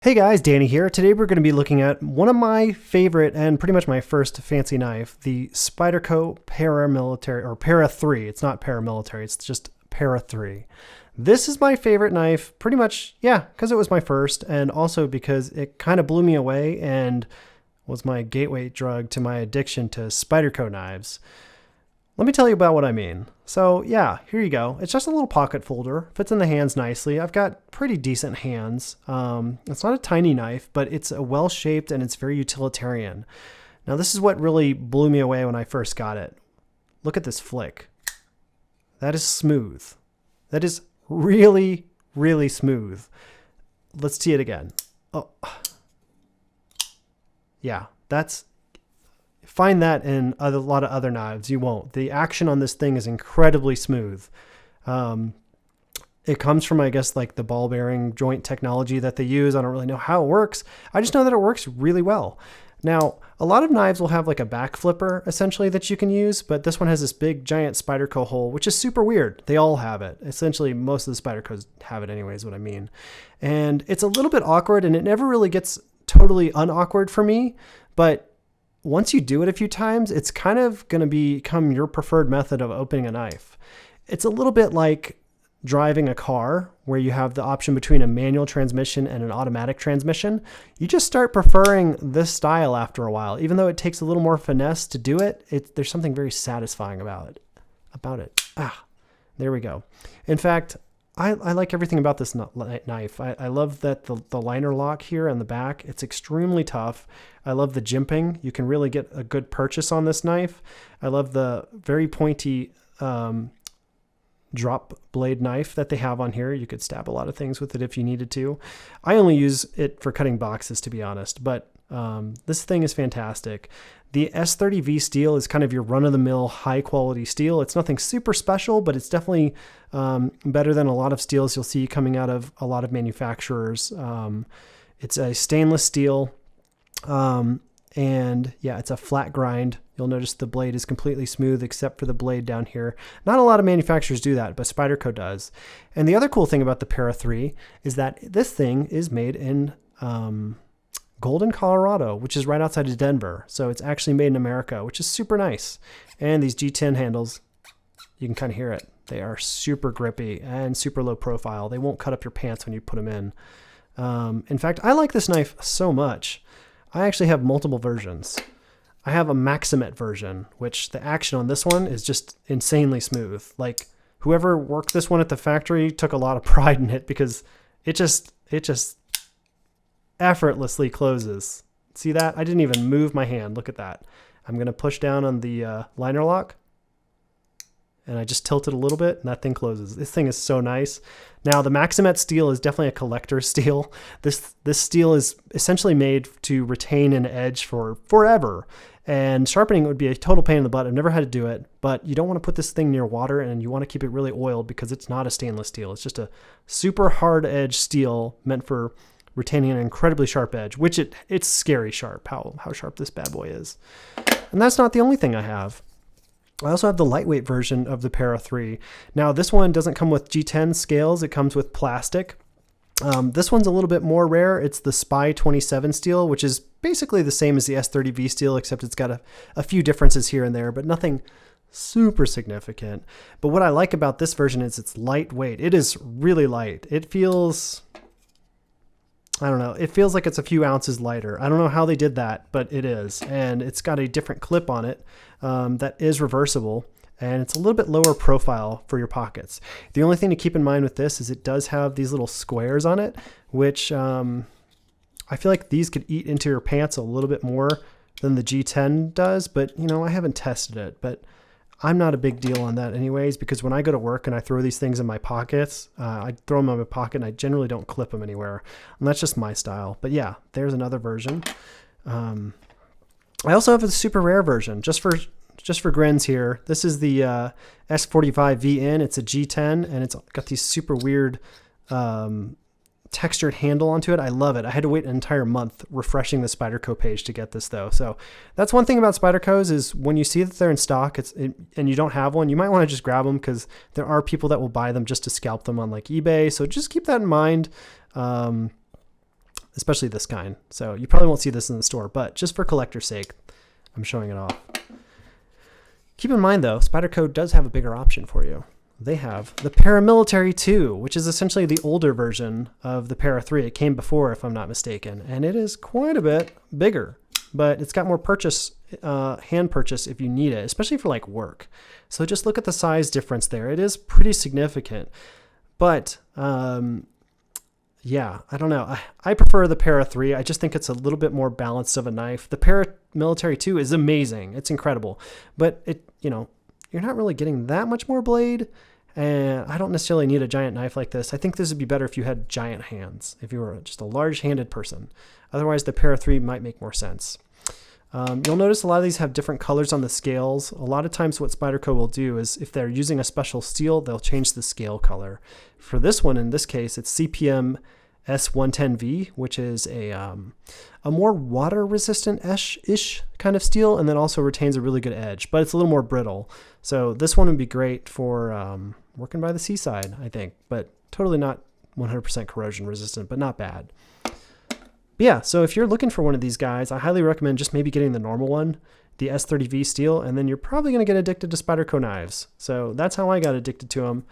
Hey guys, Danny here. Today we're going to be looking at one of my favorite and pretty much my first fancy knife, the Spyderco Paramilitary, or Para 3. It's not paramilitary, it's just Para 3. This is my favorite knife, pretty much, yeah, because it was my first, and also because it kind of blew me away and was my gateway drug to my addiction to Spyderco knives. Let me tell you about what I mean. So yeah, here you go. It's just a little pocket folder, fits in the hands nicely. I've got pretty decent hands. It's not a tiny knife, but it's a well-shaped and it's very utilitarian. Now this is what really blew me away when I first got it. Look at this flick. That is smooth. That is really, really smooth. Let's see it again. Oh, yeah, find that in a lot of other knives. You won't. The action on this thing is incredibly smooth. It comes from, I guess, like the ball bearing joint technology that they use. I don't really know how it works. I just know that it works really well. Now, a lot of knives will have like a back flipper essentially that you can use, but this one has this big giant Spyderco hole, which is super weird. They all have it. Essentially, most of the Spydercos have it anyway, is what I mean. And it's a little bit awkward, and it never really gets totally unawkward for me, but once you do it a few times, it's kind of going to become your preferred method of opening a knife. It's a little bit like driving a car where you have the option between a manual transmission and an automatic transmission. You just start preferring this style after a while. Even though it takes a little more finesse to do it, there's something very satisfying about it. There we go. In fact, I like everything about this knife. I love that the liner lock here on the back, it's extremely tough. I love the jimping. You can really get a good purchase on this knife. I love the very pointy drop blade knife that they have on here. You could stab a lot of things with it if you needed to. I only use it for cutting boxes, to be honest, but this thing is fantastic. The S30V steel is kind of your run-of-the-mill high-quality steel. It's nothing super special, but it's definitely better than a lot of steels you'll see coming out of a lot of manufacturers. It's a stainless steel, and yeah, it's a flat grind. You'll notice the blade is completely smooth except for the blade down here. Not a lot of manufacturers do that, but Spyderco does. And the other cool thing about the Para 3 is that this thing is made in Golden, Colorado, which is right outside of Denver. So it's actually made in America, which is super nice. And these G10 handles, you can kind of hear it. They are super grippy and super low profile. They won't cut up your pants when you put them in. In fact, I like this knife so much. I actually have multiple versions. I have a Maxamet version, which the action on this one is just insanely smooth. Like whoever worked this one at the factory took a lot of pride in it because it just effortlessly closes. See that? I didn't even move my hand. Look at that. I'm going to push down on the liner lock and I just tilt it a little bit and that thing closes. This thing is so nice. Now the Maxamet steel is definitely a collector's steel. This steel is essentially made to retain an edge for forever. And sharpening would be a total pain in the butt. I've never had to do it, but you don't want to put this thing near water and you want to keep it really oiled because it's not a stainless steel. It's just a super hard edge steel meant for retaining an incredibly sharp edge, which it's scary sharp, how sharp this bad boy is. And that's not the only thing I have. I also have the lightweight version of the Para 3. Now this one doesn't come with G10 scales, it comes with plastic. This one's a little bit more rare. It's the Spy 27 steel, which is basically the same as the S30V steel, except it's got a few differences here and there, but nothing super significant. But what I like about this version is it's lightweight. It is really light. It feels, I don't know, it feels like it's a few ounces lighter. I don't know how they did that, but it is. And it's got a different clip on it that is reversible. And it's a little bit lower profile for your pockets. The only thing to keep in mind with this is it does have these little squares on it, which I feel like these could eat into your pants a little bit more than the G10 does. But, you know, I haven't tested it. But I'm not a big deal on that anyways, because when I go to work and I throw these things in my pockets, I throw them in my pocket and I generally don't clip them anywhere. And that's just my style. But yeah, there's another version. I also have a super rare version just for grins here. This is the S45VN. It's a G10 and it's got these super weird textured handle onto it. I love it. I had to wait an entire month refreshing the Spyderco page to get this though. So that's one thing about Spydercos is when you see that they're in stock and you don't have one, you might want to just grab them because there are people that will buy them just to scalp them on like eBay. So just keep that in mind. especially this kind. So you probably won't see this in the store, but just for collector's sake, I'm showing it off. Keep in mind though, Spyderco does have a bigger option for you. They have the Paramilitary 2, which is essentially the older version of the Para 3. It came before, if I'm not mistaken, and it is quite a bit bigger, but it's got more hand purchase if you need it, especially for like work. So just look at the size difference there. It is pretty significant, but yeah, I don't know. I prefer the Para 3. I just think it's a little bit more balanced of a knife. The Paramilitary 2 is amazing. It's incredible, but you're not really getting that much more blade. And I don't necessarily need a giant knife like this. I think this would be better if you had giant hands, if you were just a large-handed person. Otherwise, the Para 3 might make more sense. You'll notice a lot of these have different colors on the scales. A lot of times what Spyderco will do is if they're using a special steel, they'll change the scale color. For this one, in this case, it's CPM S110V, which is a more water-resistant-ish kind of steel, and then also retains a really good edge, but it's a little more brittle. So this one would be great for working by the seaside, I think, but totally not 100% corrosion resistant, but not bad. But yeah, so if you're looking for one of these guys, I highly recommend just maybe getting the normal one, the S30V steel, and then you're probably going to get addicted to Spyderco knives. So that's how I got addicted to them.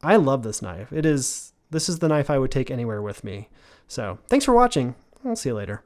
I love this knife. This is the knife I would take anywhere with me. So thanks for watching. I'll see you later.